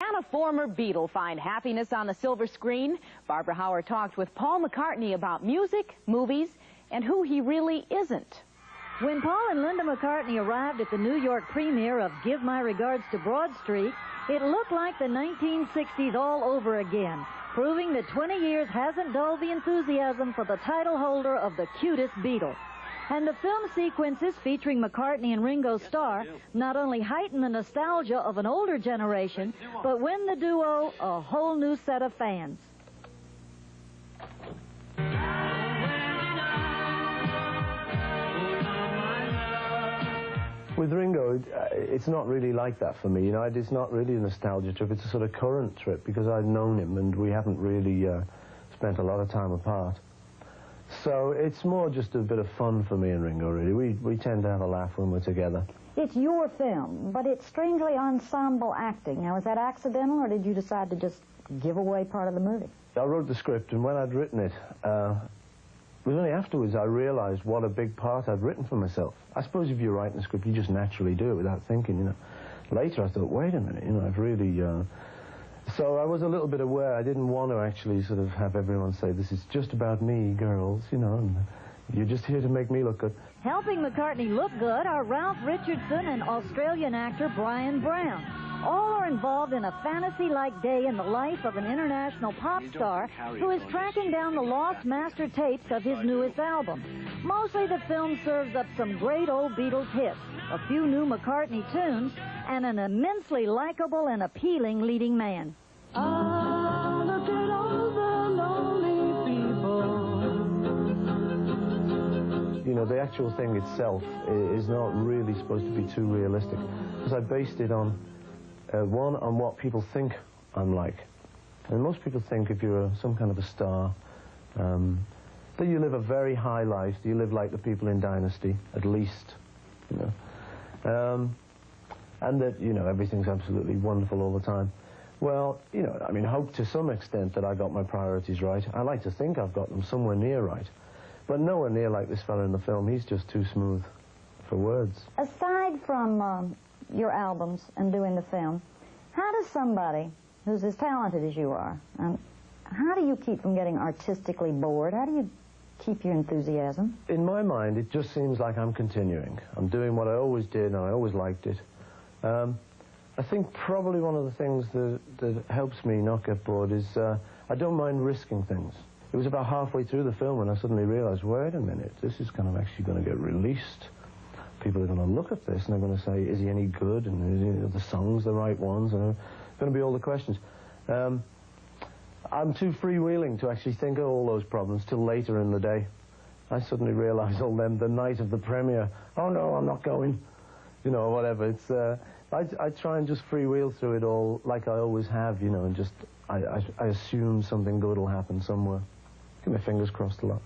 Can a former Beatle find happiness on the silver screen? Barbara Howard talked with Paul McCartney about music, movies, and who he really isn't. When Paul and Linda McCartney arrived at the New York premiere of Give My Regards to Broad Street, it looked like the 1960s all over again, proving that 20 years hasn't dulled the enthusiasm for the title holder of the cutest Beatle. And the film sequences featuring McCartney and Ringo's star not only heighten the nostalgia of an older generation, but win the duo a whole new set of fans. With Ringo, it's not really like that for me. You know, it's not really a nostalgia trip. It's a sort of current trip because I've known him and we haven't really spent a lot of time apart. So it's more just a bit of fun for me and Ringo, really. We tend to have a laugh when we're together. It's your film, but it's strangely ensemble acting. Now, is that accidental, or did you decide to just give away part of the movie? I wrote the script, and when I'd written it, it was only afterwards I realized what a big part I'd written for myself. I suppose if you're writing a script, you just naturally do it without thinking, you know. Later I thought, wait a minute, you know, I've really... So I was a little bit aware. I didn't want to actually sort of have everyone say, this is just about me, girls, you know, and you're just here to make me look good. Helping McCartney look good are Ralph Richardson and Australian actor Brian Brown. All are involved in a fantasy-like day in the life of an international pop star who is tracking down the lost master tapes of his newest album. Mostly the film serves up some great old Beatles hits, a few new McCartney tunes, and an immensely likable and appealing leading man. You know, the actual thing itself is not really supposed to be too realistic, because I based it on one, on what people think I'm like. And most people think if you're some kind of a star, that you live a very high life, that you live like the people in Dynasty, at least, you know. And that, you know, everything's absolutely wonderful all the time. Well, you know, I mean, hope to some extent that I got my priorities right. I like to think I've got them somewhere near right. But nowhere near like this fella in the film. He's just too smooth for words. Aside from your albums and doing the film, how does somebody who's as talented as you are, how do you keep from getting artistically bored? How do you keep your enthusiasm? In my mind, it just seems like I'm continuing. I'm doing what I always did, and I always liked it. I think probably one of the things that helps me not get bored is I don't mind risking things. It was about halfway through the film when I suddenly realized, wait a minute, this is kind of actually going to get released. People are going to look at this and they're going to say, is he any good? And are the songs the right ones? And going to be all the questions. I'm too freewheeling to actually think of all those problems till later in the day. I suddenly realized all them the night of the premiere. Oh no, I'm not going. You know, whatever. It's I try and just freewheel through it all like I always have, you know, and just I assume something good will happen somewhere. Keep my fingers crossed a lot.